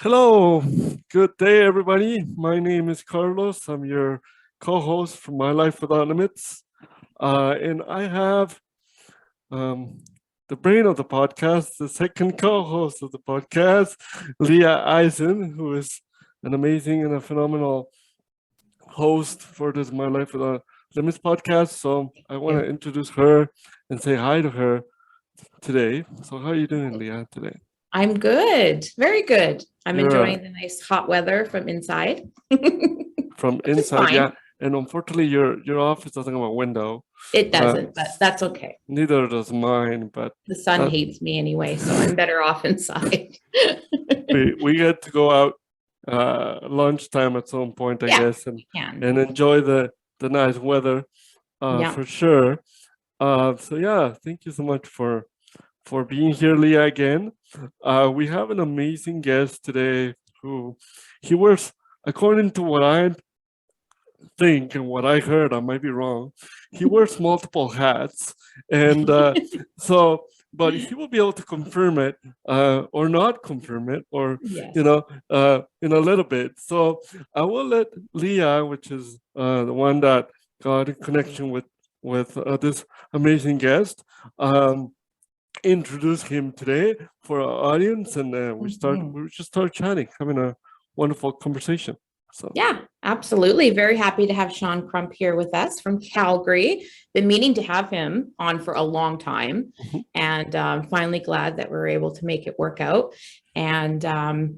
Hello, good day, everybody. My name is Carlos. I'm your co-host for My Life Without Limits, and I have um, the brain of the podcast, the second co-host of the podcast, Leah Eisen, who is an amazing and a phenomenal host for this My Life Without Limits podcast. So I want to introduce her and say hi to her today. So how are you doing, Leah, today? I'm good. Very good. I'm You're enjoying the nice hot weather from inside. from Which is inside, fine. yeah. And unfortunately, your office doesn't have a window. It doesn't, but that's okay. Neither does mine, but The sun hates me anyway, so I'm better off inside. we get to go out lunchtime at some point, I guess, and enjoy the nice weather for sure. So yeah, thank you so much for being here, Leah, again. We have an amazing guest today who he wears, according to what I think and what I heard, I might be wrong, he wears multiple hats. And but he will be able to confirm it or not confirm it, or, in a little bit. So I will let Leah, which is the one that got in connection with this amazing guest, introduce him today for our audience, and we just start chatting, having a wonderful conversation. So yeah, absolutely. Very happy to have Sean Crump here with us from Calgary. Been meaning to have him on for a long time, and finally glad that we're able to make it work out. And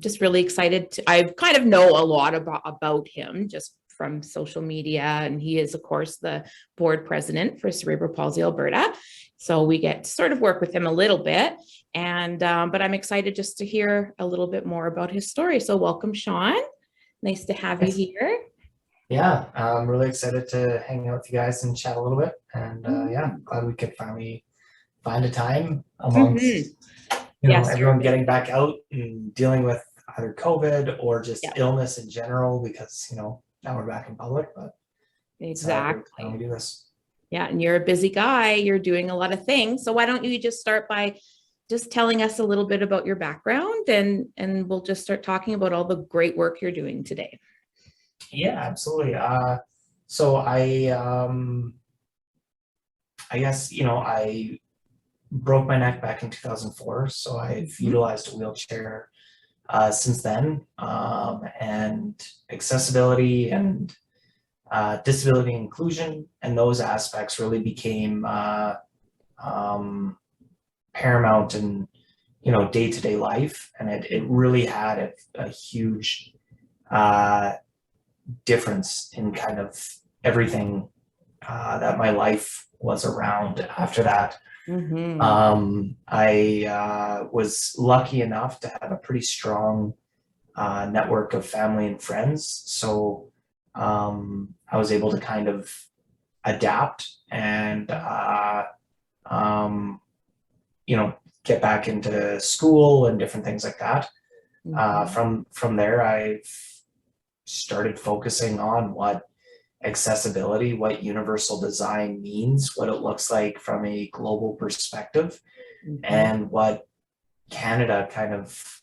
just really excited. I kind of know a lot about him just from social media, and he is, of course, the board president for Cerebral Palsy Alberta. So we get to sort of work with him a little bit, and but I'm excited just to hear a little bit more about his story. So welcome, Sean. Nice to have you here. Yeah, I'm really excited to hang out with you guys and chat a little bit. And yeah, glad we could finally find a time amongst everyone getting back out and dealing with either COVID or just illness in general, because now we're back in public. But exactly, we do this. Yeah, and you're a busy guy. You're doing a lot of things. So why don't you just start by just telling us a little bit about your background, and we'll just start talking about all the great work you're doing today. Yeah, absolutely. So I guess, I broke my neck back in 2004. So I've utilized a wheelchair since then, and accessibility and disability inclusion and those aspects really became paramount in day-to-day life, and it really had a huge difference in kind of everything that my life was around after that. I was lucky enough to have a pretty strong network of family and friends, so I was able to kind of adapt and get back into school and different things like that. From there, I've started focusing on what accessibility, what universal design means, what it looks like from a global perspective, and what Canada kind of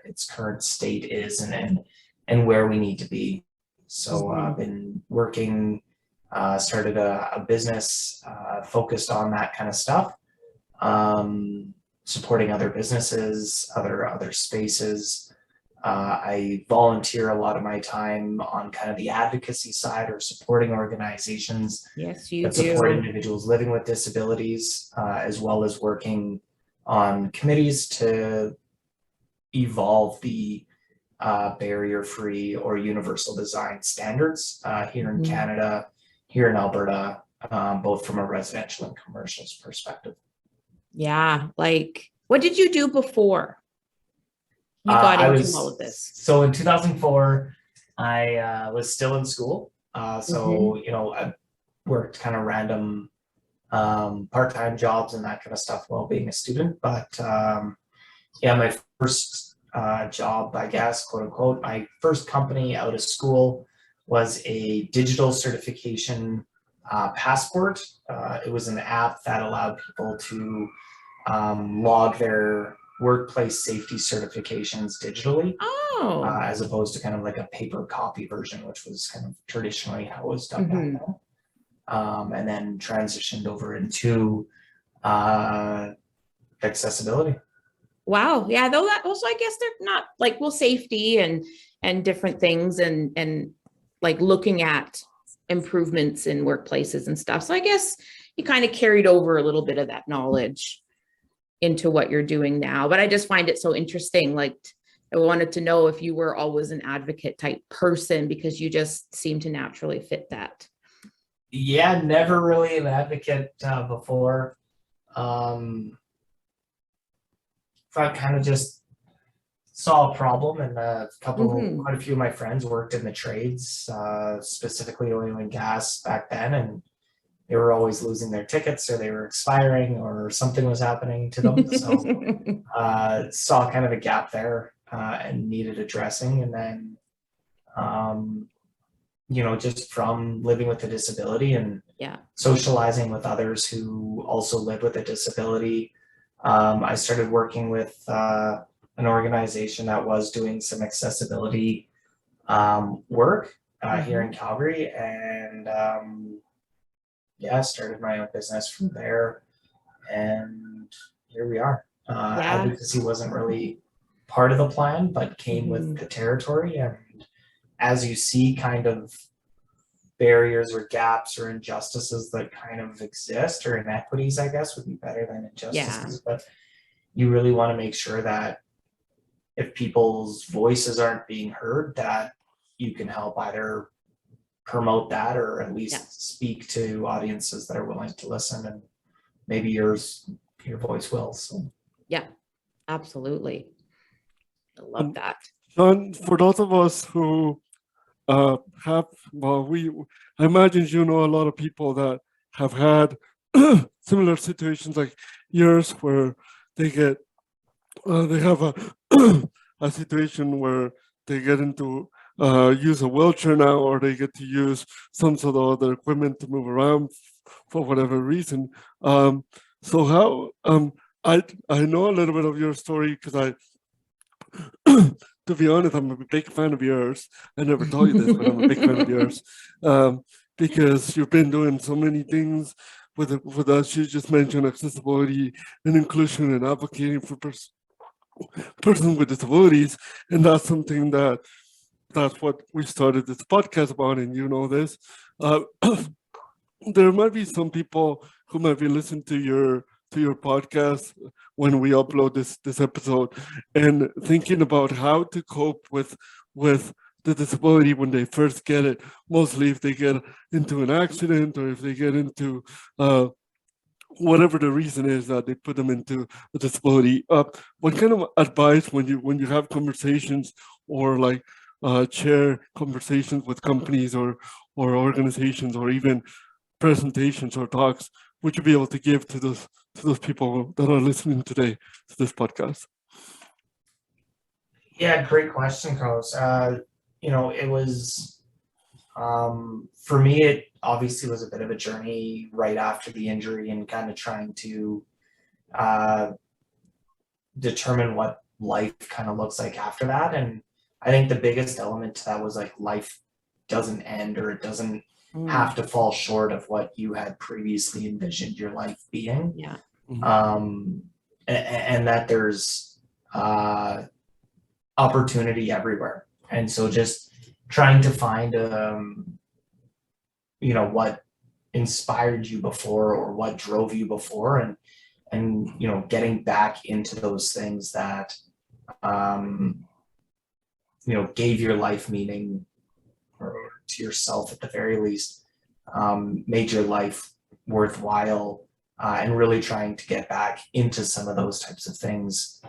its current state is, and where we need to be. So I've been working, started a business focused on that kind of stuff. Supporting other businesses, other spaces. I volunteer a lot of my time on kind of the advocacy side, or supporting organizations that support individuals living with disabilities, as well as working on committees to evolve the barrier-free or universal design standards here in Canada, here in Alberta, both from a residential and commercial perspective. Yeah, like, what did you do before you got into all of this? So in 2004, I was still in school. So, I worked kind of random part-time jobs and that kind of stuff while being a student. But my first job, I guess, quote unquote, my first company out of school was a digital certification passport. It was an app that allowed people to log their workplace safety certifications digitally, Oh. as opposed to kind of like a paper copy version, which was kind of traditionally how it was done back then. And then transitioned over into accessibility. Wow. Yeah. Though that also, I guess they're not like, well, safety and different things and like looking at improvements in workplaces and stuff. So I guess you kind of carried over a little bit of that knowledge into what you're doing now. But I just find it so interesting. Like, I wanted to know if you were always an advocate type person, because you just seem to naturally fit that. Yeah, never really an advocate before. I kind of just saw a problem, and quite a few of my friends worked in the trades, specifically oil and gas back then, and they were always losing their tickets, or they were expiring, or something was happening to them. So saw kind of a gap there and needed addressing. And then, just from living with a disability and socializing with others who also live with a disability, I started working with an organization that was doing some accessibility work here in Calgary, and started my own business from there, and here we are. Advocacy wasn't really part of the plan, but came with the territory. And as you see kind of barriers or gaps or injustices that kind of exist, or inequities, I guess would be better than injustices, but you really want to make sure that if people's voices aren't being heard, that you can help either promote that or at least speak to audiences that are willing to listen, and maybe your voice will. So absolutely. I love that. Sean, for those of us who I imagine you know a lot of people that have had similar situations like yours, where they get they have a situation where they get into use a wheelchair now, or they get to use some sort of other equipment to move around for whatever reason. So how I know a little bit of your story, because to be honest, I'm a big fan of yours. I never told you this, but I'm a big fan of yours, because you've been doing so many things with us. You just mentioned accessibility and inclusion and advocating for persons with disabilities, and that's something that's what we started this podcast about, and you know this. There might be some people who might be listening to your podcast when we upload this episode, and thinking about how to cope with the disability when they first get it. Mostly if they get into an accident, or if they get into whatever the reason is that they put them into a disability. What kind of advice, when you have conversations, or like chair conversations with companies or organizations, or even presentations or talks, would you be able to give to those people that are listening today to this podcast? Yeah, great question, Carlos. It was for me, it obviously was a bit of a journey right after the injury, and kind of trying to determine what life kind of looks like after that. And I think the biggest element to that was like, life doesn't end, or it doesn't have to fall short of what you had previously envisioned your life being. And that there's opportunity everywhere. And so just trying to find what inspired you before, or what drove you before, and getting back into those things that gave your life meaning, or to yourself at the very least, made your life worthwhile, and really trying to get back into some of those types of things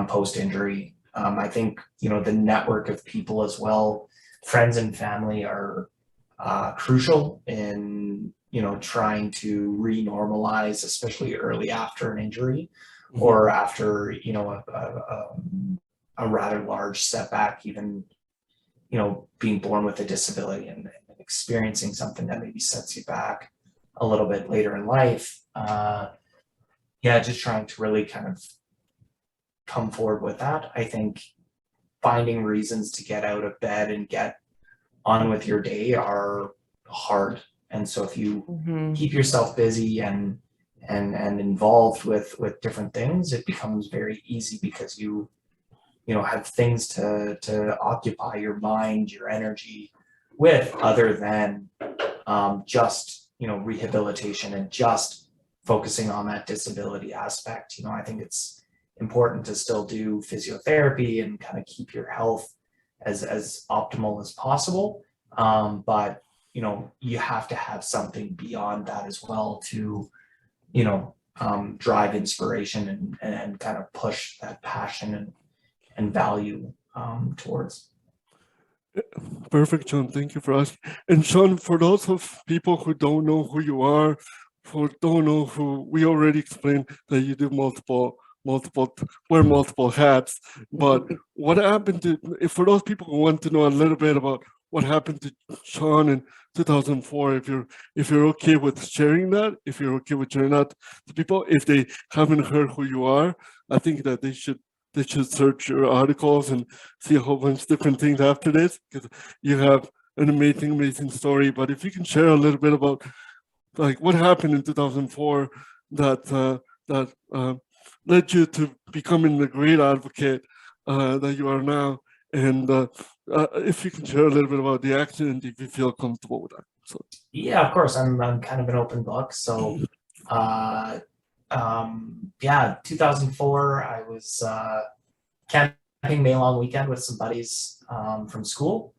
post-injury. I think the network of people as well, friends and family, are crucial in trying to re-normalize, especially early after an injury, or after a rather large setback, even being born with a disability and experiencing something that maybe sets you back a little bit later in life. Just trying to really kind of come forward with that. I think finding reasons to get out of bed and get on with your day are hard. And so if you keep yourself busy and involved with different things, it becomes very easy because you have things to occupy your mind, your energy with, other than just rehabilitation and just focusing on that disability aspect. I think it's important to still do physiotherapy and kind of keep your health as optimal as possible, but you have to have something beyond that as well to drive inspiration and kind of push that passion and value towards. Perfect, Sean. Thank you for asking. And Sean, for those of people who don't know who you are, who don't know who, we already explained that you do wear multiple hats. But what happened to, for those people who want to know a little bit about what happened to Sean in 2004, if you're okay with sharing that, if you're okay with sharing that to people, if they haven't heard who you are, I think that they should search your articles and see a whole bunch of different things after this, because you have an amazing story. But if you can share a little bit about like what happened in 2004 that led you to becoming the great advocate that you are now, and if you can share a little bit about the accident, if you feel comfortable with that. So yeah, of course, I'm kind of an open book. So 2004, I was camping May long weekend with some buddies from school,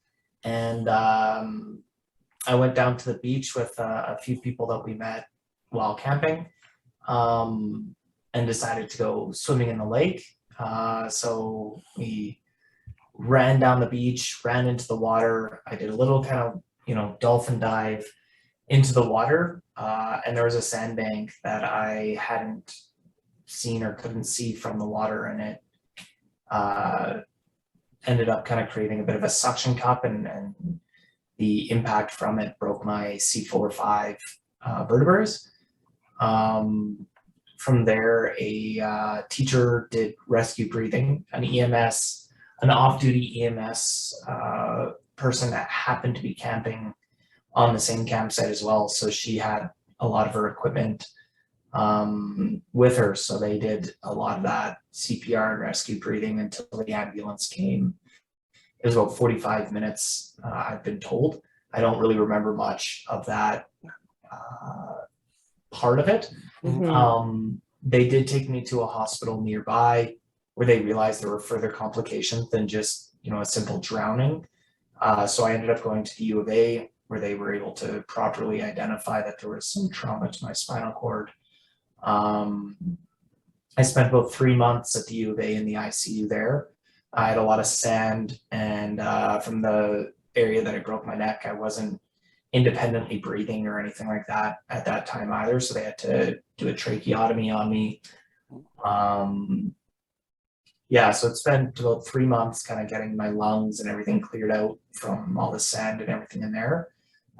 and I went down to the beach with a few people that we met while camping, and decided to go swimming in the lake. So we ran down the beach, ran into the water. I did a little kind of dolphin dive into the water, and there was a sandbank that I hadn't seen or couldn't see from the water, and it ended up kind of creating a bit of a suction cup, and the impact from it broke my C4-5 vertebrae. From there, a teacher did rescue breathing, an off-duty EMS person that happened to be camping on the same campsite as well. So she had a lot of her equipment with her. So they did a lot of that CPR and rescue breathing until the ambulance came. It was about 45 minutes, I've been told. I don't really remember much of that part of it. They did take me to a hospital nearby where they realized there were further complications than just, a simple drowning. So I ended up going to the U of A, where they were able to properly identify that there was some trauma to my spinal cord. I spent about 3 months at the U of A in the ICU there. I had a lot of sand, and from the area that I broke my neck, I wasn't independently breathing or anything like that at that time either. So they had to do a tracheotomy on me. So it spent about 3 months kind of getting my lungs and everything cleared out from all the sand and everything in there.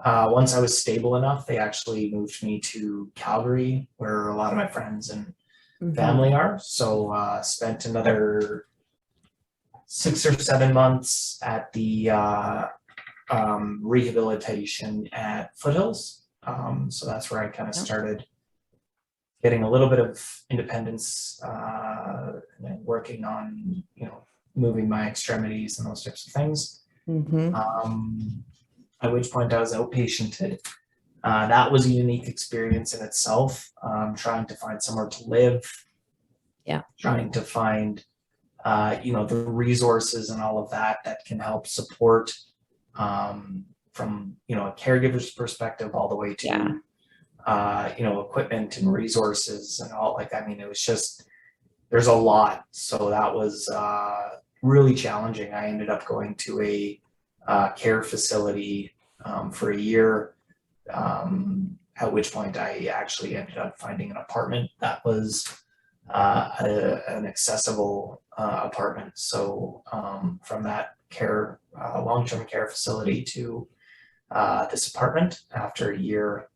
Once I was stable enough, they actually moved me to Calgary, where a lot of my friends and family are. So spent another 6 or 7 months at the rehabilitation at Foothills. So that's where I kind of started getting a little bit of independence, and working on, moving my extremities and those types of things. At which point I was outpatiented. That was a unique experience in itself, trying to find somewhere to live, trying to find, the resources and all of that can help support, from, a caregiver's perspective all the way to, equipment and resources and all. It was just, there's a lot. So that was really challenging. I ended up going to a care facility for a year, at which point I actually ended up finding an apartment that was an accessible apartment. So from that care, long-term care facility to this apartment after a year,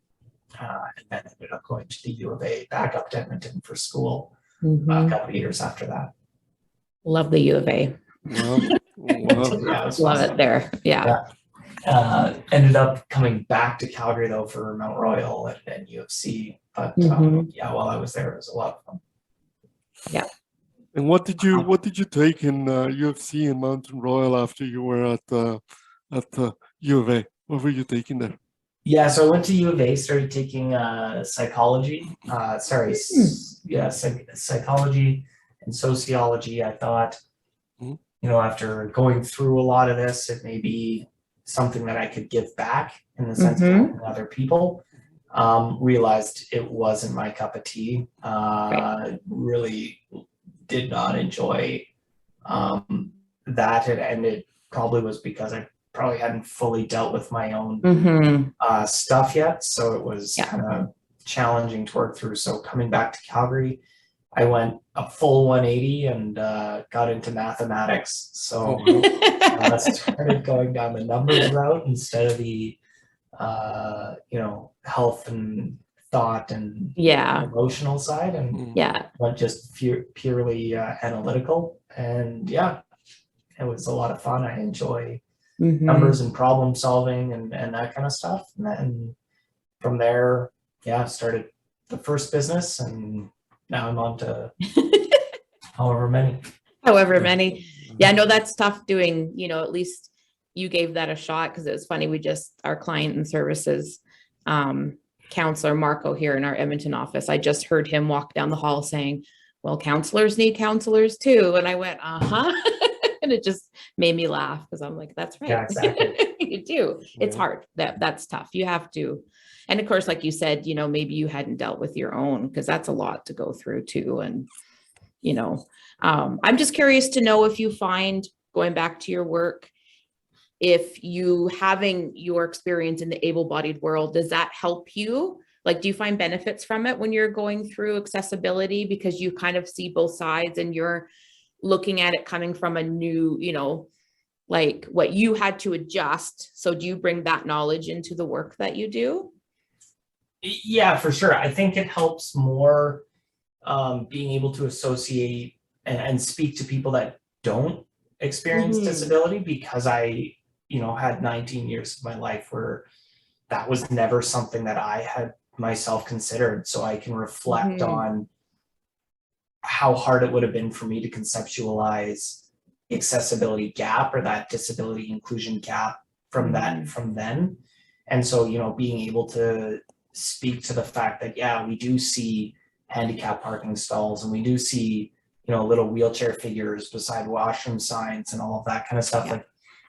and then ended up going to the U of A, back up to Edmonton for school a couple of years after that. Love the U of A. Wow. Wow. Yeah, it was Love fun. it there. Yeah. Ended up coming back to Calgary though for Mount Royal and UFC. But yeah, while I was there, it was a lot of fun. Yeah. And what did you take in UFC and Mountain Royal after you were at U of A? What were you taking there? Yeah, so I went to U of A, started taking psychology. Psychology and sociology. I thought, you know, after going through a lot of this, it may be something that I could give back in the sense of helping other people. Realized it wasn't my cup of tea. Really did not enjoy that, and it probably was because I probably hadn't fully dealt with my own stuff yet, so it was kind of challenging to work through. So coming back to Calgary, I went a full 180 and got into mathematics. So I started going down the numbers route instead of the you know, health and thought and emotional side, and went just purely analytical. And yeah, it was a lot of fun. I enjoy numbers and problem solving and that kind of stuff. And then from there, started the first business, and now I'm on to however many. Yeah, I know that's tough doing, you know, at least you gave that a shot, because it was funny. Our client and services counselor, Marco, here in our Edmonton office, I just heard him walk down the hall saying, well, counselors need counselors too. And I went, and it just made me laugh, because I'm like, that's right. Yeah, exactly. You do. It's hard. That's tough. You have to. And of course, like you said, you know, maybe you hadn't dealt with your own, because that's a lot to go through too. And, you know, I'm just curious to know if you find, going back to your work, if you having your experience in the able-bodied world, does that help you? Like, do you find benefits from it when you're going through accessibility, because you kind of see both sides and you're looking at it coming from a new, you know, like what you had to adjust? So do you bring that knowledge into the work that you do? Yeah, for sure. I think it helps more being able to associate and speak to people that don't experience disability, because I, you know, had 19 years of my life where that was never something that I had myself considered. So I can reflect on how hard it would have been for me to conceptualize accessibility gap, or that disability inclusion gap from then. And so, you know, being able to speak to the fact that, yeah, we do see handicap parking stalls, and we do see, you know, little wheelchair figures beside washroom signs and all of that kind of stuff. Like,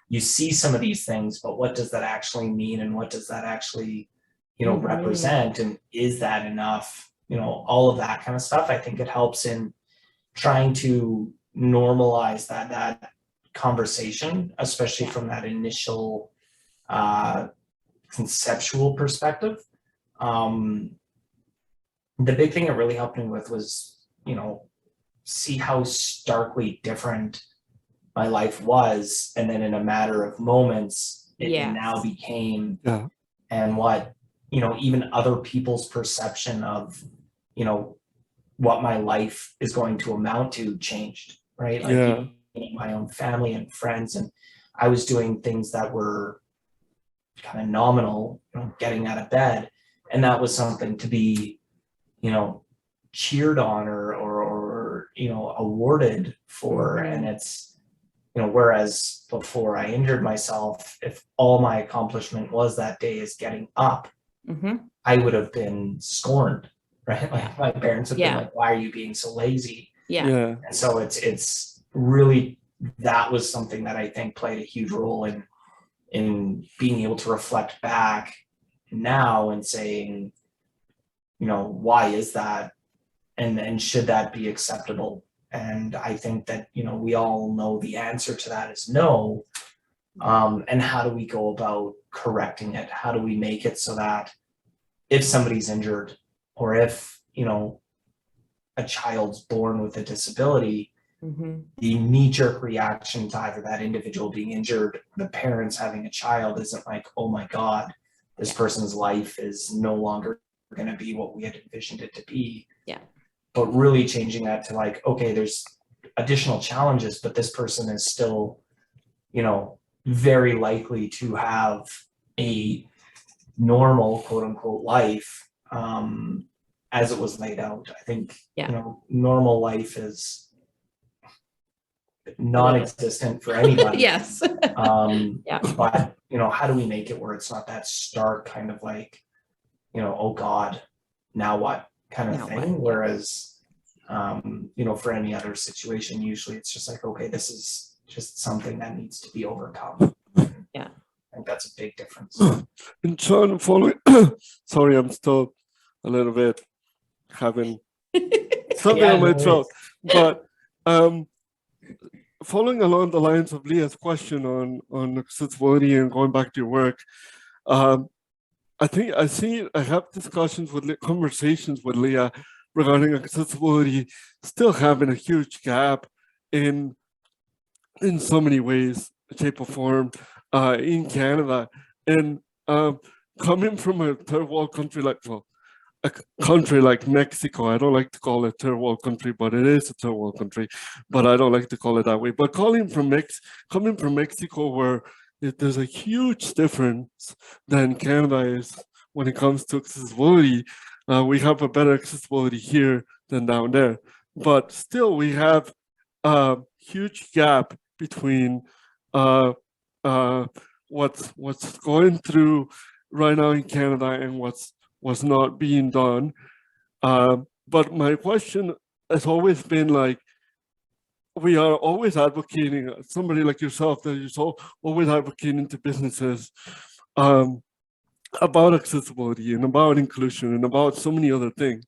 you see some of these things, but what does that actually mean? And what does that actually, you know, represent? And is that enough? You know, all of that kind of stuff. I think it helps in trying to normalize that conversation, especially from that initial conceptual perspective. The big thing it really helped me with was, you know, see how starkly different my life was, and then in a matter of moments it now became, and what, you know, even other people's perception of, you know, what my life is going to amount to changed, right? Like, my own family and friends, and I was doing things that were kind of nominal, you know, getting out of bed, and that was something to be, you know, cheered on or you know, awarded for. And it's, you know, whereas before I injured myself, if all my accomplishment was that day is getting up, I would have been scorned, right? Like, my parents have been like, why are you being so lazy? And so it's really, that was something that I think played a huge role in being able to reflect back now and saying, you know, why is that? And should that be acceptable? And I think that, you know, we all know the answer to that is no. And how do we go about correcting it? How do we make it so that if somebody's injured, or if, you know, a child's born with a disability, the knee-jerk reaction to either that individual being injured, the parents having a child, isn't like, oh my God, this person's life is no longer going to be what we had envisioned it to be. But really changing that to like, okay, there's additional challenges, but this person is still, you know, very likely to have a normal, quote unquote, life as it was laid out. I think, you know, normal life is non-existent for anybody. Yes. But, you know, how do we make it where it's not that stark kind of like, you know, oh God, now what kind of thing? Whereas, you know, for any other situation, usually it's just like, okay, this is just something that needs to be overcome. Yeah. I think that's a big difference. And Sean, following, sorry, I'm still a little bit having something on my throat, but following along the lines of Leah's question on accessibility and going back to your work, I have discussions with conversations with Leah regarding accessibility still having a huge gap in so many ways, shape or form in Canada. And coming from a third world country a country like Mexico, I don't like to call it a third world country, but it is a third world country, but I don't like to call it that way. But coming from Mexico, where there's a huge difference than Canada is when it comes to accessibility. We have a better accessibility here than down there, but still we have a huge gap between what's going through right now in Canada and what's not being done. But my question has always been like, we are always advocating, somebody like yourself, that you're always advocating to businesses about accessibility and about inclusion and about so many other things.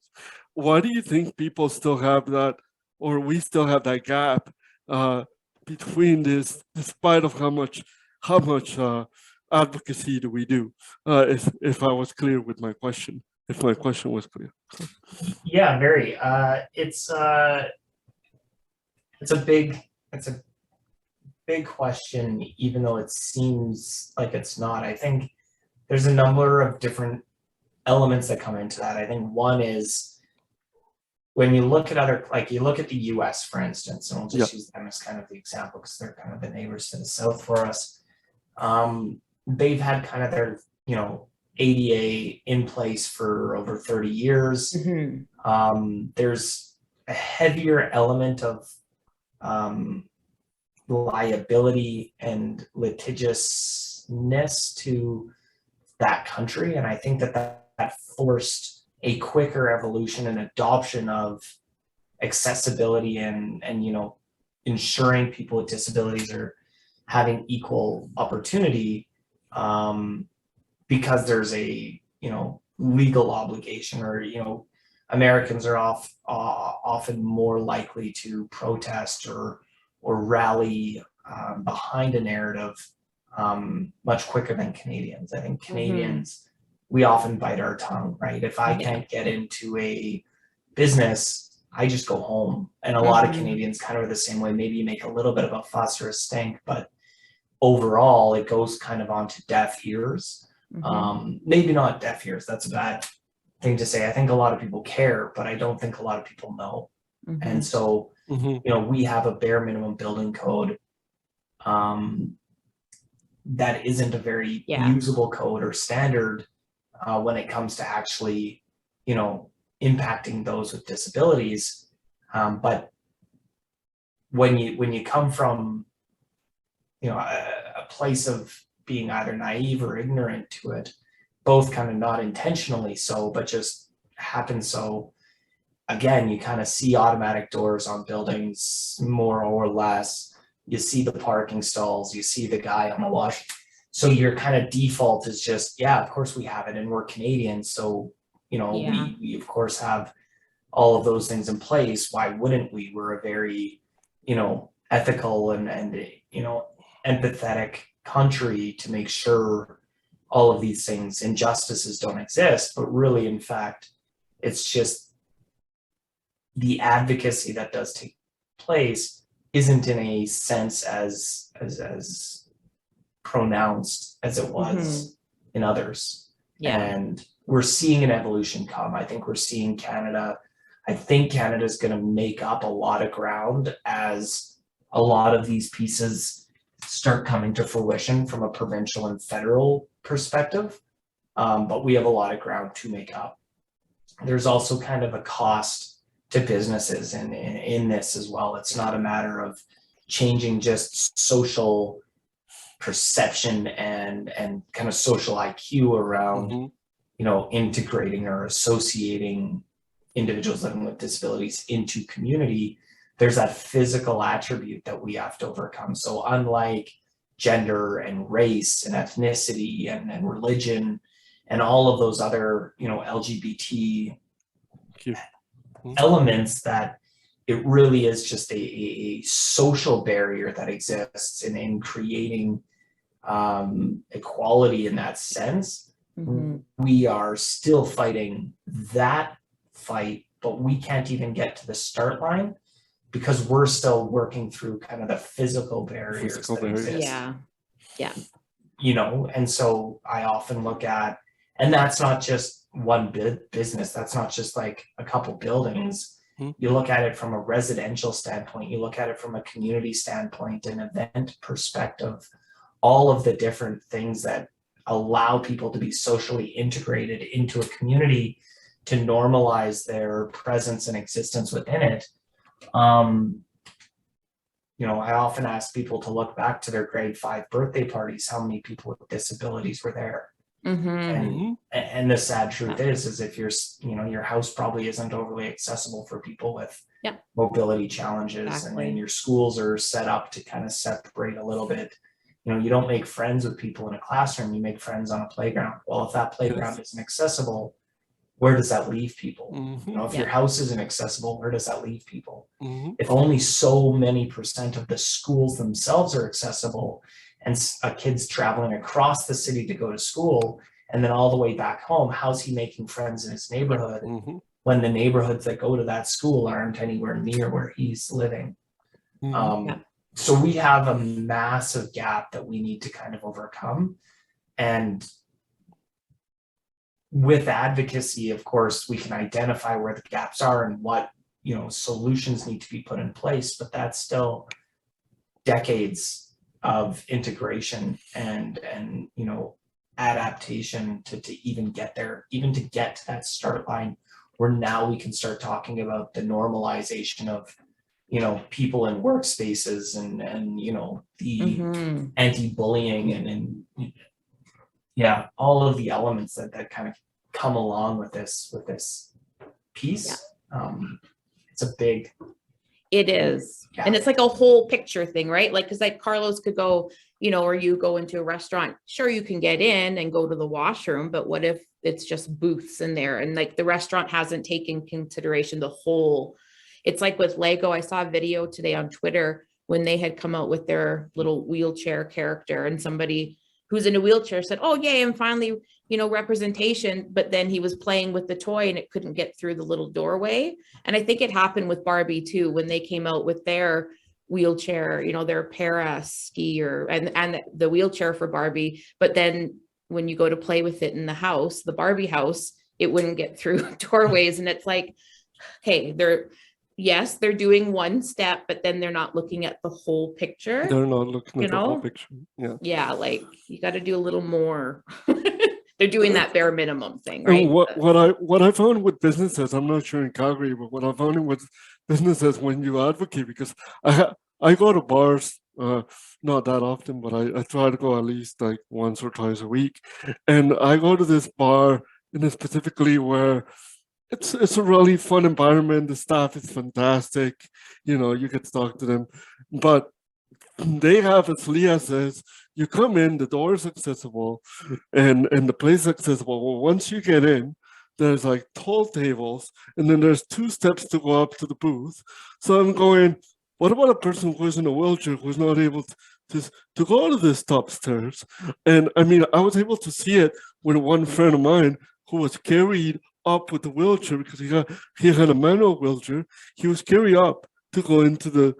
Why do you think people still have that, or we still have that gap between this, despite of how much advocacy do we do? If I was clear with my question, if my question was clear. Yeah, very. It's a big question, even though it seems like it's not. I think there's a number of different elements that come into that. I think one is when you look at you look at the US, for instance, and we'll just use them as kind of the example because they're kind of the neighbors to the south for us. They've had kind of their, you know, ADA in place for over 30 years. There's a heavier element of liability and litigiousness to that country, and I think that forced a quicker evolution and adoption of accessibility and you know, ensuring people with disabilities are having equal opportunity, because there's a, you know, legal obligation, or, you know, Americans are often more likely to protest or rally behind a narrative much quicker than Canadians. I think Canadians, we often bite our tongue, right? If I can't get into a business, I just go home. And a lot of Canadians kind of are the same way. Maybe you make a little bit of a fuss or a stink, but overall it goes kind of onto deaf ears. Maybe not deaf ears, that's a bad thing to say. I think a lot of people care, but I don't think a lot of people know. And so, you know, we have a bare minimum building code that isn't a very usable code or standard when it comes to actually, you know, impacting those with disabilities. But when you come from, you know, a place of being either naive or ignorant to it, both kind of not intentionally so, but just happen so, again, you kind of see automatic doors on buildings more or less. You see the parking stalls, you see the guy on the wash. So your kind of default is just, yeah, of course we have it, and we're Canadian, so, you know, we of course have all of those things in place. Why wouldn't we? We're a very, you know, ethical and you know, empathetic country to make sure all of these things, injustices don't exist. But really, in fact, it's just the advocacy that does take place isn't in a sense as pronounced as it was in others. And we're seeing an evolution come. I think we're seeing Canada, I think Canada is going to make up a lot of ground as a lot of these pieces start coming to fruition from a provincial and federal perspective. But we have a lot of ground to make up. There's also kind of a cost to businesses in this as well. It's not a matter of changing just social perception and kind of social IQ around, you know, integrating or associating individuals living with disabilities into community. There's that physical attribute that we have to overcome. So unlike gender and race and ethnicity and religion and all of those other, you know, LGBT elements, that it really is just a social barrier that exists in creating equality in that sense. We are still fighting that fight, but we can't even get to the start line because we're still working through kind of the physical barriers that exist. Yeah. You know, and so I often look at, and that's not just one business, that's not just like a couple buildings. You look at it from a residential standpoint, you look at it from a community standpoint, an event perspective, all of the different things that allow people to be socially integrated into a community to normalize their presence and existence within it. You know, I often ask people to look back to their grade 5 birthday parties, how many people with disabilities were there. And the sad truth is if you're, you know, your house probably isn't overly accessible for people with mobility challenges, and then your schools are set up to kind of separate a little bit. You know, you don't make friends with people in a classroom, you make friends on a playground. Well, if that playground isn't accessible, where does that leave people? You know, if your house isn't accessible, where does that leave people? If only so many % of the schools themselves are accessible, and a kid's traveling across the city to go to school and then all the way back home, how's he making friends in his neighborhood when the neighborhoods that go to that school aren't anywhere near where he's living? So we have a massive gap that we need to kind of overcome. And with advocacy, of course, we can identify where the gaps are and what, you know, solutions need to be put in place, but that's still decades of integration and you know, adaptation to even get there, even to get to that start line where now we can start talking about the normalization of, you know, people in workspaces and you know, the anti-bullying and yeah, all of the elements that kind of come along with this piece. It's a big, it is. Yeah. And it's like a whole picture thing, right? Like, because like Carlos could go, you know, or you go into a restaurant, sure, you can get in and go to the washroom, but what if it's just booths in there? And like the restaurant hasn't taken consideration the whole. It's like with Lego. I saw a video today on Twitter when they had come out with their little wheelchair character, and somebody who's in a wheelchair said, oh, yay, and finally, you know, representation. But then he was playing with the toy and it couldn't get through the little doorway. And I think it happened with Barbie too, when they came out with their wheelchair, you know, their para skier and the wheelchair for Barbie. But then when you go to play with it in the house, the Barbie house, it wouldn't get through doorways. And it's like, hey, they're doing one step, but then they're not looking at the whole picture. They're not looking at the whole picture. Yeah, like you got to do a little more. They're doing that bare minimum thing, right? And what I found with businesses, I'm not sure in Calgary, but what I found with businesses when you advocate, because I go to bars, not that often, but I try to go at least like once or twice a week, and I go to this bar, and specifically where it's a really fun environment. The staff is fantastic. You know, you get to talk to them, but they have, as Leah says, you come in, the door is accessible, and the place is accessible. Well, once you get in, there's like tall tables, and then there's 2 steps to go up to the booth. So I'm going, what about a person who's in a wheelchair who's not able to go to this top stairs? And I mean, I was able to see it with one friend of mine who was carried up with the wheelchair because he had a manual wheelchair. He was carried up to go into the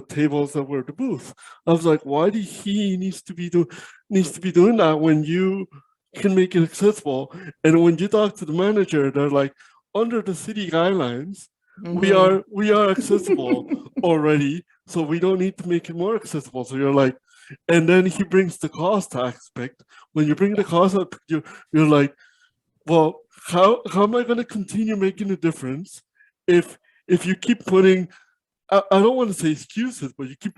tables that were the booth. I was like, why do he needs to be doing that when you can make it accessible? And when you talk to the manager, they're like, under the city guidelines, Mhm. we are accessible already, so we don't need to make it more accessible. So you're like, and then he brings the cost aspect. When you bring the cost up, you're like, well, how am I going to continue making a difference if you keep putting, I don't want to say excuses, but you keep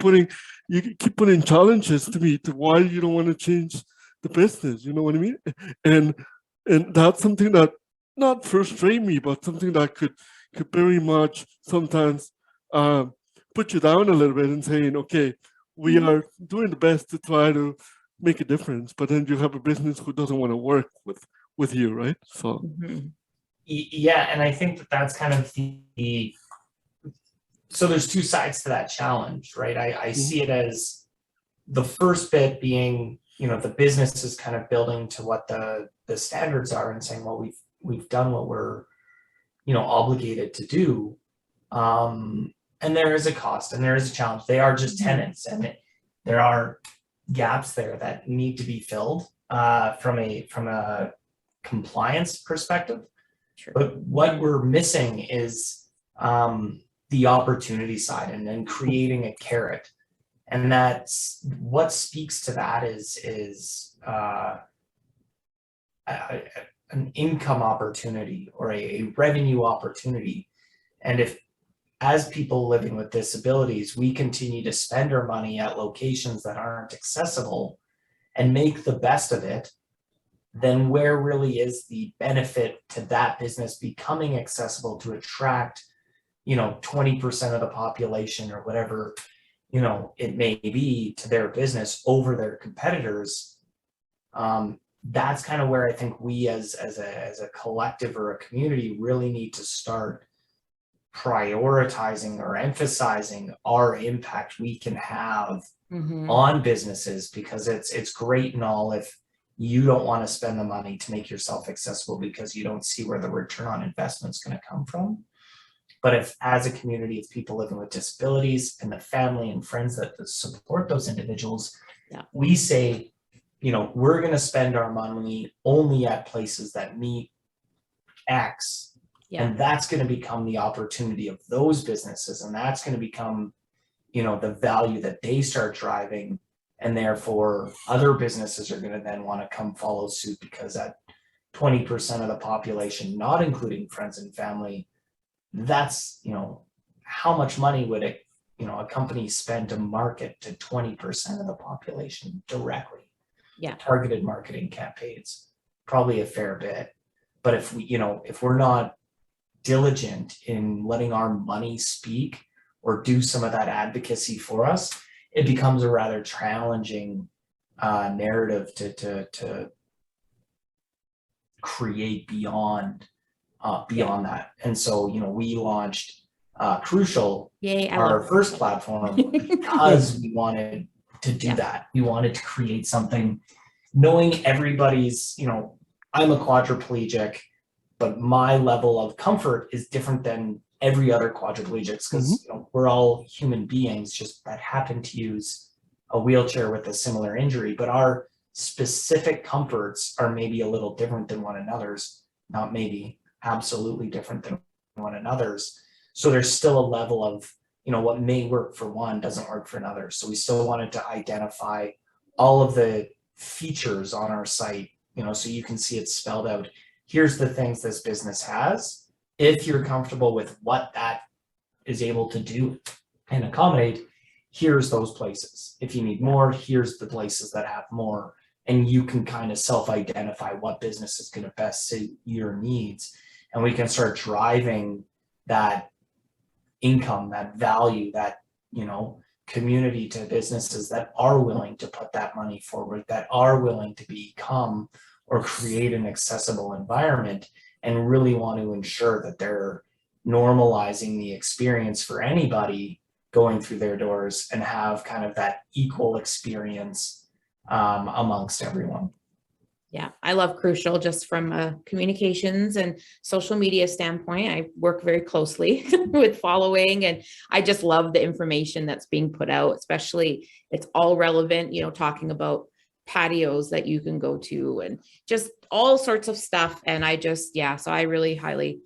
putting challenges to me to why you don't want to change the business. You know what I mean? And that's something that not frustrate me, but something that could very much sometimes put you down a little bit and saying, okay, we are doing the best to try to make a difference, but then you have a business who doesn't want to work with you, right? So yeah, and I think that that's kind of the so there's two sides to that challenge, right? I see it as the first bit being, you know, the business is kind of building to what the standards are and saying, well, we've done what we're, you know, obligated to do. And there is a cost and there is a challenge. They are just tenants, and there are gaps there that need to be filled from a compliance perspective. Sure. But what we're missing is the opportunity side and then creating a carrot. And that's what speaks to that is an income opportunity or a revenue opportunity. And if, as people living with disabilities, we continue to spend our money at locations that aren't accessible and make the best of it, then where really is the benefit to that business becoming accessible to attract, you know, 20% of the population or whatever, you know, it may be to their business over their competitors? That's kind of where I think we as a collective or a community really need to start prioritizing or emphasizing our impact we can have on businesses, because it's great and all if you don't want to spend the money to make yourself accessible because you don't see where the return on investment is going to come from. But if, as a community of people living with disabilities and the family and friends that support those individuals, we say, you know, we're going to spend our money only at places that meet X. And that's going to become the opportunity of those businesses. And that's going to become, you know, the value that they start driving. And therefore, other businesses are going to then want to come follow suit, because at 20% of the population, not including friends and family, that's, you know, how much money would it, you know, a company spend to market to 20% of the population directly? Targeted marketing campaigns, probably a fair bit. But if we, you know, if we're not diligent in letting our money speak or do some of that advocacy for us, it becomes a rather challenging narrative to create beyond that. And so, you know, we launched Crucial, our first platform, because we wanted to do that. We wanted to create something, knowing everybody's, you know, I'm a quadriplegic, but my level of comfort is different than every other quadriplegic, because you know, we're all human beings just that happen to use a wheelchair with a similar injury, but our specific comforts are maybe a little different than one another's, not maybe, absolutely different than one another's. So there's still a level of, you know, what may work for one doesn't work for another. So we still wanted to identify all of the features on our site, you know, so you can see it spelled out. Here's the things this business has. If you're comfortable with what that is able to do and accommodate, here's those places. If you need more, here's the places that have more. And you can kind of self-identify what business is going to best suit your needs. And we can start driving that income, that value, that, you know, community to businesses that are willing to put that money forward, that are willing to become or create an accessible environment, and really want to ensure that they're normalizing the experience for anybody going through their doors and have kind of that equal experience amongst everyone. Yeah, I love Crucial just from a communications and social media standpoint. I work very closely with following, and I just love the information that's being put out, especially it's all relevant, you know, talking about patios that you can go to and just all sorts of stuff. And I just, so I really highly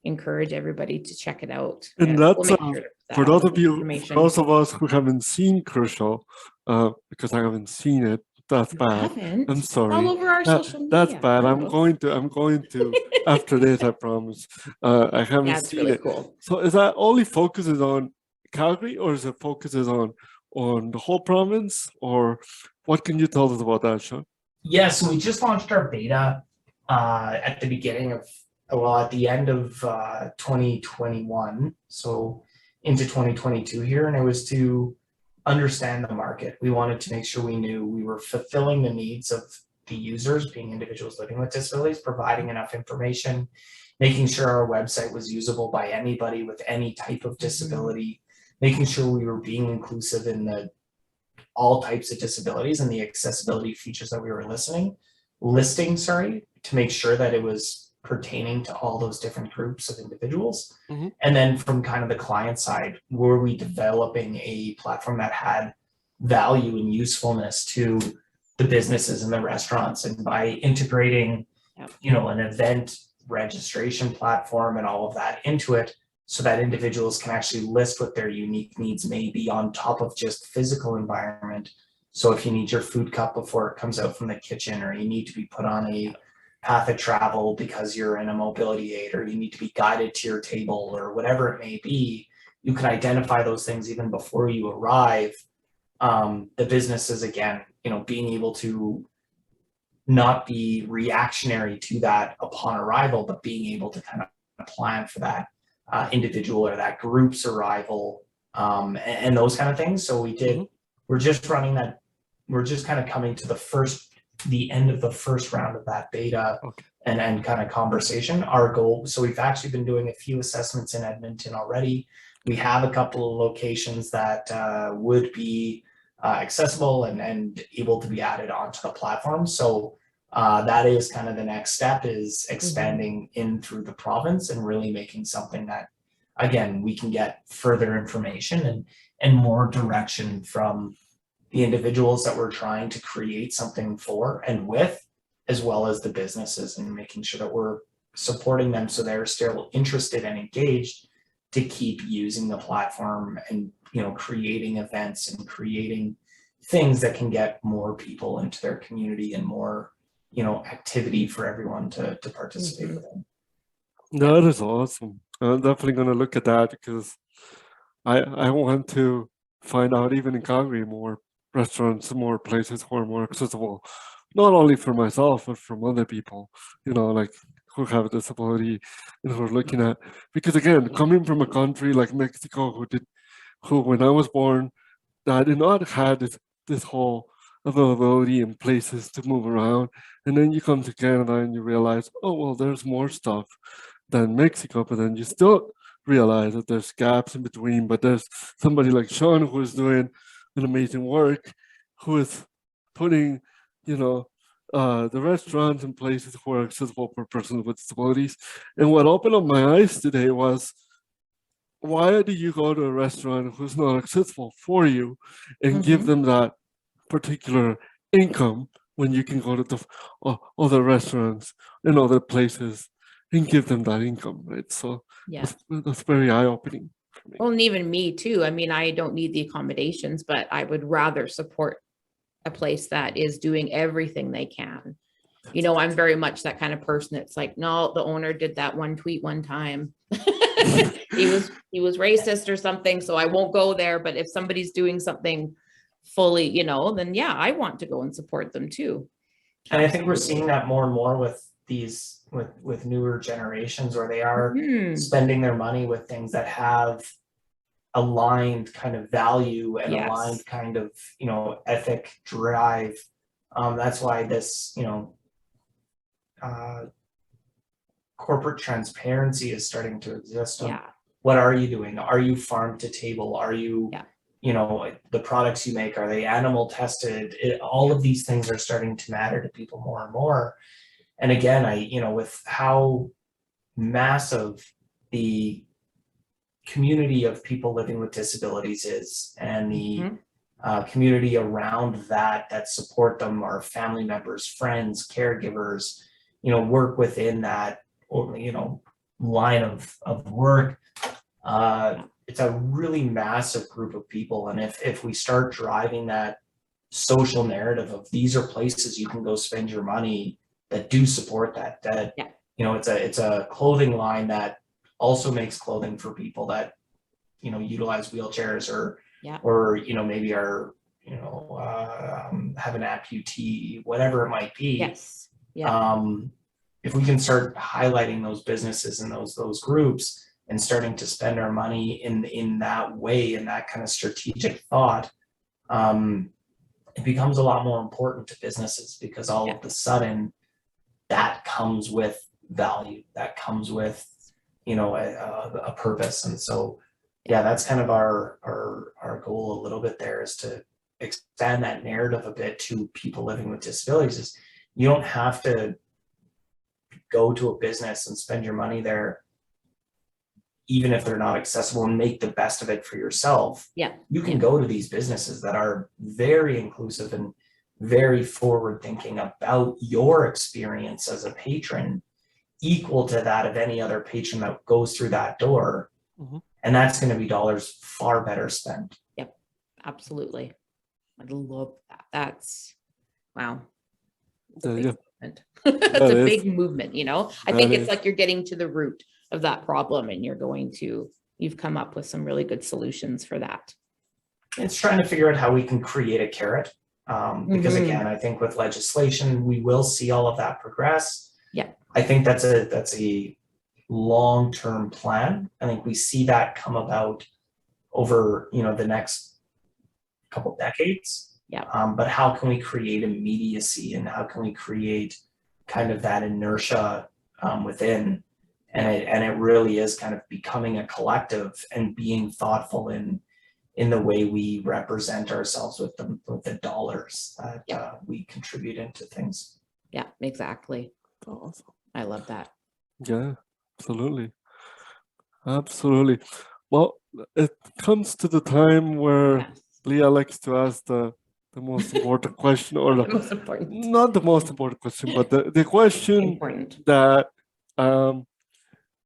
encourage everybody to check it out. And We'll that's make sure to put that for all those the of you, information. for those of us who haven't seen Crucial, because I haven't seen it, that's You bad. haven't? I'm It's sorry. all over our social media. That's bad. I'm Carlos. going to after this, I promise. I haven't Yeah, it's seen really it. cool. So is that only focuses on Calgary, or is it focuses on the whole province, or what can you tell us about that, Sean? Yeah, so we just launched our beta at the beginning of, well, at the end of 2021, so into 2022 here, and it was to understand the market. We wanted to make sure we knew we were fulfilling the needs of the users, being individuals living with disabilities, providing enough information, making sure our website was usable by anybody with any type of disability, making sure we were being inclusive in the all types of disabilities and the accessibility features that we were listing, to make sure that it was pertaining to all those different groups of individuals. Mm-hmm. And then from kind of the client side, were we developing a platform that had value and usefulness to the businesses and the restaurants? And by integrating, an event registration platform and all of that into it, so that individuals can actually list what their unique needs may be on top of just physical environment. So if you need your food cup before it comes out from the kitchen, or you need to be put on a path of travel because you're in a mobility aid, or you need to be guided to your table, or whatever it may be, you can identify those things even before you arrive. The businesses, again, being able to not be reactionary to that upon arrival, but being able to kind of plan for that individual or that group's arrival, and those kind of things. So we're just running that, we're just kind of coming to the end of the first round of that beta, and kind of conversation. Our goal, so we've actually been doing a few assessments in Edmonton already. We have a couple of locations that would be accessible and able to be added onto the platform. So that is kind of the next step, is expanding in through the province and really making something that, again, we can get further information and more direction from the individuals that we're trying to create something for and with, as well as the businesses, and making sure that we're supporting them so they're still interested and engaged to keep using the platform, and creating events and creating things that can get more people into their community and more activity for everyone to participate within. That is awesome. I'm definitely going to look at that, because I want to find out, even in Calgary, more restaurants, more places who are more accessible, not only for myself, but from other people, like who have a disability and who are looking at, because again, coming from a country like Mexico, who when I was born, that did not have this whole availability and places to move around. And then you come to Canada and you realize, oh, well, there's more stuff than Mexico, but then you still realize that there's gaps in between. But there's somebody like Sean who is doing an amazing work, who is putting, the restaurants and places who are accessible for persons with disabilities. And what opened up my eyes today was, why do you go to a restaurant who's not accessible for you and give them that particular income when you can go to the other restaurants and other places and give them that income, right? So that's very eye-opening for me. Well, and even me too. I mean, I don't need the accommodations, but I would rather support a place that is doing everything they can. I'm very much that kind of person that's like, no, the owner did that one tweet one time. he was racist or something, so I won't go there. But if somebody's doing something fully, then yeah, I want to go and support them too. And I think we're seeing that more and more with these, with newer generations, where they are spending their money with things that have aligned kind of value and aligned kind of, ethic drive. That's why this, corporate transparency is starting to exist. What are you doing? Are you farm to table? Are you, the products you make, are they animal tested? All of these things are starting to matter to people more and more. And again, with how massive the community of people living with disabilities is, and the community around that support them, our family members, friends, caregivers, work within that, or line of work. It's a really massive group of people. And if we start driving that social narrative of these are places you can go spend your money that do support that, you know, it's a clothing line that also makes clothing for people that, you know, utilize wheelchairs or, you know, maybe are, you know, have an amputee, whatever it might be. Yes. Yeah. If we can start highlighting those businesses and those groups and starting to spend our money in that way, in that kind of strategic thought, it becomes a lot more important to businesses, because all of a sudden that comes with value, that comes with, you know, a purpose. And so, yeah, that's kind of our goal a little bit there, is to expand that narrative a bit to people living with disabilities. Is you don't have to go to a business and spend your money there, even if they're not accessible, and make the best of it for yourself. Yeah. You can go to these businesses that are very inclusive and very forward thinking about your experience as a patron, equal to that of any other patron that goes through that door. Mm-hmm. And that's going to be dollars far better spent. Yep, absolutely. I love that. That's wow. That's a big movement, you know. I think it's like you're getting to the root of that problem, and you've come up with some really good solutions for that. It's trying to figure out how we can create a carrot. Because again, I think with legislation, we will see all of that progress. Yeah. I think that's a long-term plan. I think we see that come about over, you know, the next couple decades. Yeah. But how can we create immediacy, and how can we create kind of that inertia within? And it really is kind of becoming a collective and being thoughtful in the way we represent ourselves with the dollars that we contribute into things. Yeah, exactly. Awesome. I love that. Yeah, absolutely. Absolutely. Well, it comes to the time where Leah likes to ask the most important question, or the most important. Not the most important question, but the question that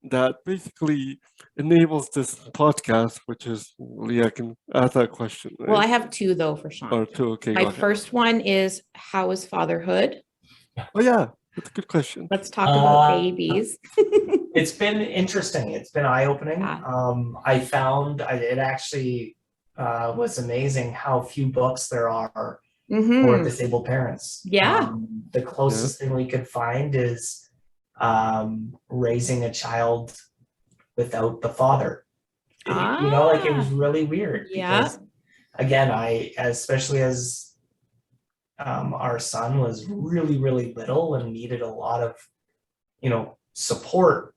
that basically enables this podcast, which is Leah can ask that question. Right? Well, I have two though for Sean. Or two, okay. My first one is, how is fatherhood? Oh yeah, that's a good question. Let's talk about babies. It's been interesting. It's been eye-opening. I found it actually was amazing how few books there are for disabled parents. Yeah. The closest thing we could find is raising a child without the father. You know, like, it was really weird. Because, again, especially as our son was really, really little and needed a lot of, you know, support,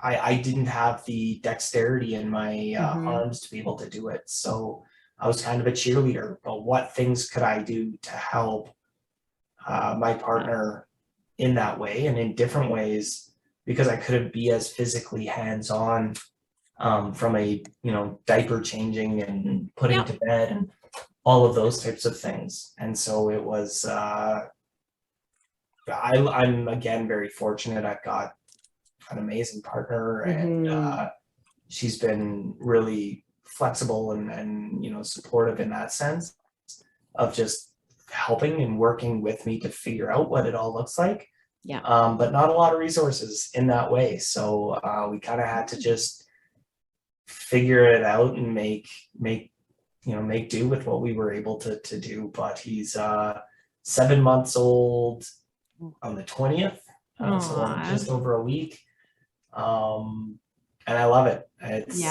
I didn't have the dexterity in my arms to be able to do it. So I was kind of a cheerleader, but what things could I do to help my partner in that way, and in different ways, because I couldn't be as physically hands-on from a, you know, diaper changing and putting to bed and all of those types of things. And so it was, I'm again very fortunate. I've got an amazing partner, and she's been really flexible and, you know, supportive in that sense of just helping and working with me to figure out what it all looks like. But not a lot of resources in that way. So we kind of had to just figure it out and make do with what we were able to do. But he's 7 months old on the 20th, so just over a week. And I love it. It's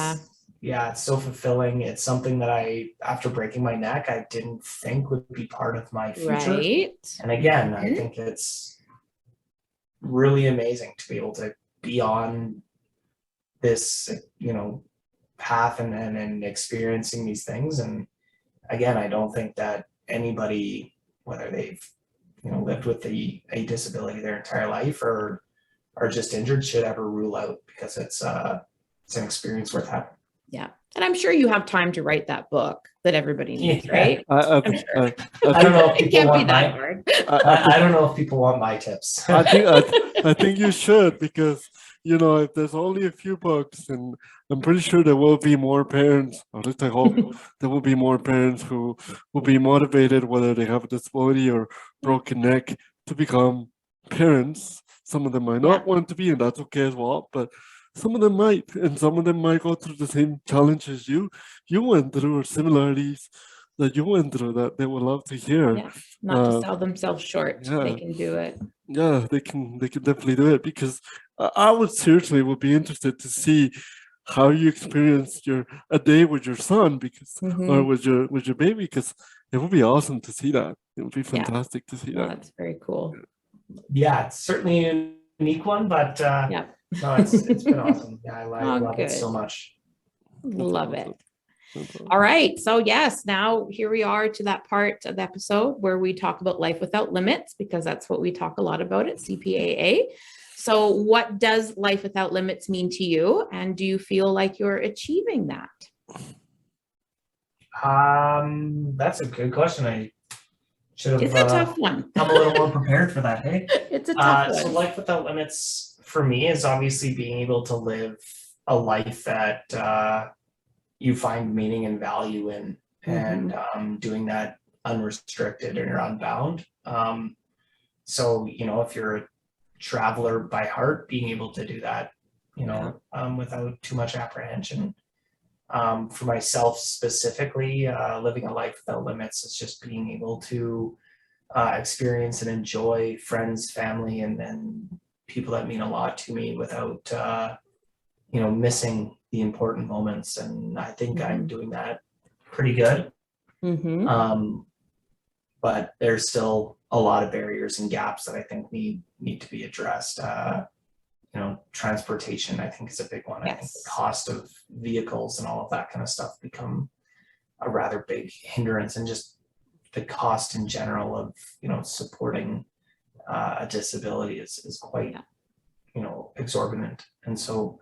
so fulfilling. It's something that after breaking my neck, I didn't think would be part of my future. Right. And again, I think it's really amazing to be able to be on this, you know, path and experiencing these things. And again, I don't think that anybody, whether they've, you know, lived with a disability their entire life or are just injured, should ever rule out, because it's an experience worth having. Yeah. And I'm sure you have time to write that book that everybody needs, right? I don't know if people want I don't know if people want my tips. I think you should, because if there's only a few books, and I'm pretty sure there will be more parents, or at least I hope there will be more parents who will be motivated, whether they have a disability or broken neck, to become parents. Some of them might not want to be, and that's okay as well, but some of them might, and some of them might go through the same challenges you went through, or similarities that you went through, that they would love to hear. Not to sell themselves short. They can do it. Yeah, they can definitely do it, because I would be interested to see how you experienced a day with your son, because or with your baby, because it would be awesome to see that. It would be fantastic to see that. That's very cool. Yeah, it's certainly a unique one, but no, it's been awesome. Yeah, I love it so much. Love it. All right. So yes, now here we are to that part of the episode where we talk about life without limits, because that's what we talk a lot about at CPAA. So what does life without limits mean to you? And do you feel like you're achieving that? That's a good question. I should have it's a tough one. come a little more prepared for that. Hey, it's a tough one. So life without limits for me is obviously being able to live a life that you find meaning and value in, and doing that unrestricted or unbound. So, if you're a traveler by heart, being able to do that, without too much apprehension. For myself specifically, living a life without limits is just being able to experience and enjoy friends, family, and people that mean a lot to me without, missing the important moments. And I think I'm doing that pretty good. But there's still a lot of barriers and gaps that I think need to be addressed. Transportation, I think, is a big one. I think the cost of vehicles and all of that kind of stuff become a rather big hindrance, and just the cost in general of, supporting a disability is quite, exorbitant. And so,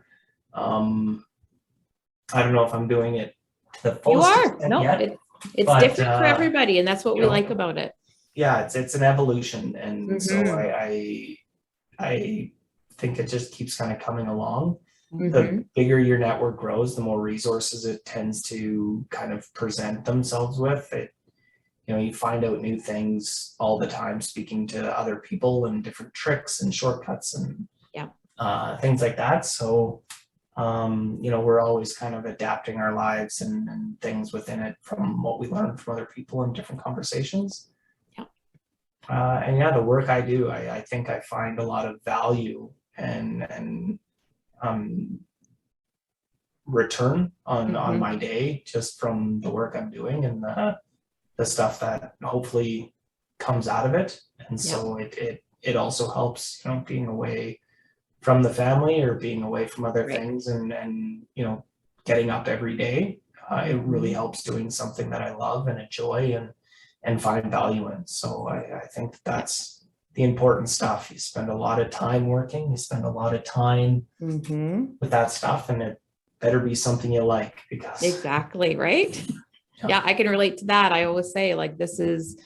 I don't know if I'm doing it to the fullest extent yet. It's different for everybody, and that's what we like about it. Yeah, it's an evolution, and so I think it just keeps kind of coming along. The bigger your network grows, the more resources it tends to kind of present themselves with. You find out new things all the time, speaking to other people, and different tricks and shortcuts and things like that. So we're always kind of adapting our lives and things within it from what we learn from other people in different conversations. The work I do, I think I find a lot of value and return on my day just from the work I'm doing, and the stuff that hopefully comes out of it. And so it also helps, being away from the family or being away from other things, and getting up every day. It really helps doing something that I love and enjoy and find value in. So I think that's the important stuff. You spend a lot of time working, you spend a lot of time with that stuff, and it better be something you like, because exactly right. Yeah, I can relate to that. I always say, like, this is,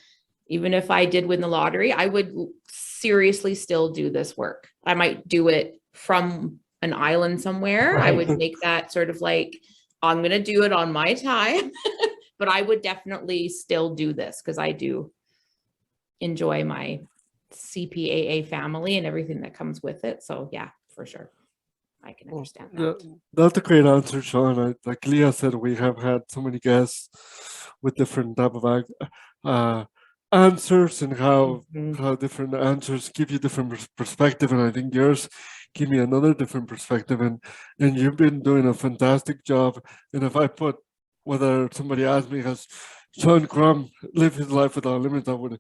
even if I did win the lottery, I would seriously still do this work. I might do it from an island somewhere. I would make that sort of like, I'm going to do it on my time, but I would definitely still do this, because I do enjoy my CPAA family and everything that comes with it. So yeah, for sure. I can understand that. That's a great answer, Sean. Like Leah said, we have had so many guests with different type of answers, and how different answers give you different perspective. And I think yours give me another different perspective. And you've been doing a fantastic job. And if I put, whether somebody asked me, has Sean Crump lived his life without limits, I would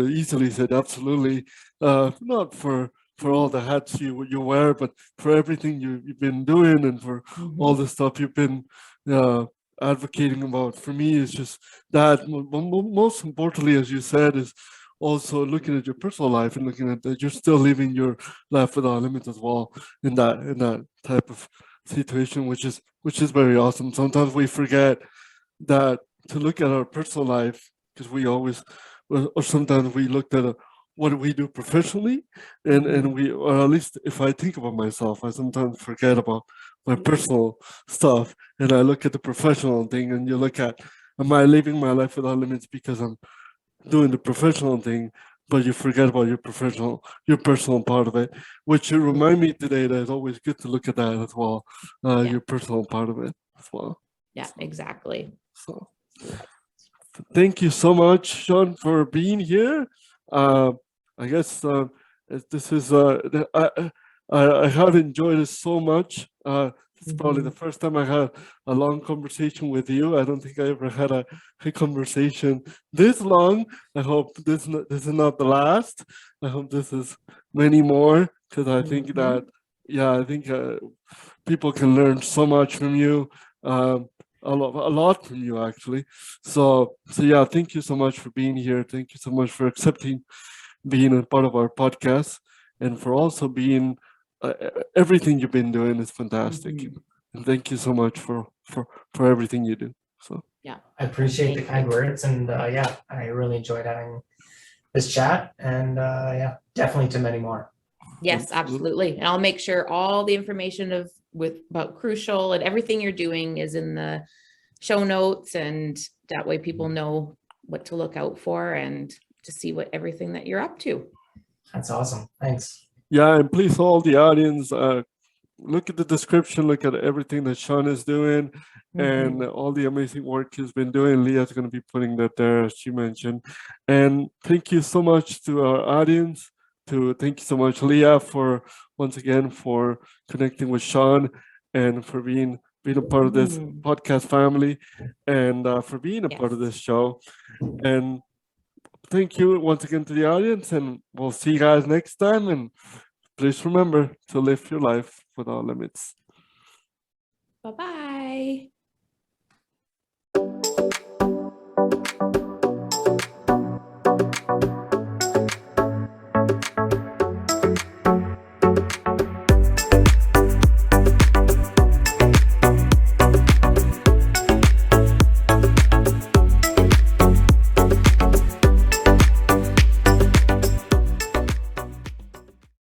have easily said absolutely. Not for all the hats you wear, but for everything you've been doing, and for all the stuff you've been advocating about. For me, it's just that. Most importantly, as you said, is also looking at your personal life and looking at that you're still living your life without limits as well in that type of situation, which is very awesome. Sometimes we forget that to look at our personal life, because we always, or sometimes we looked at what we do professionally, and we, or at least if I think about myself, I sometimes forget about my personal stuff, and I look at the professional thing, and you look at, am I living my life without limits because I'm doing the professional thing, but you forget about your personal part of it, which you remind me today that it's always good to look at that as well, your personal part of it as well. Yeah, exactly. So thank you so much, Sean, for being here. I guess this is I have enjoyed it so much. It's probably the first time I had a long conversation with you. I don't think I ever had a conversation this long. I hope this is not the last. I hope this is many more, because I think that, I think people can learn so much from you. A lot from you, actually. So yeah, thank you so much for being here. Thank you so much for accepting being a part of our podcast, and for also being everything you've been doing is fantastic. And thank you so much for everything you do. So yeah, I appreciate the kind words, and I really enjoyed having this chat, and definitely to many more. Yes, absolutely. And I'll make sure all the information about Crucial and everything you're doing is in the show notes, and that way people know what to look out for and to see what everything that you're up to. That's awesome. Thanks. Yeah, and please, all the audience, look at the description, look at everything that Sean is doing, and all the amazing work he's been doing. Leah's going to be putting that there, as she mentioned. And thank you so much to our audience. Thank you so much, Leah, for once again for connecting with Sean, and for being a part of this podcast family, and for being a part of this show. And thank you once again to the audience, and we'll see you guys next time. And please remember to live your life without limits. Bye-bye.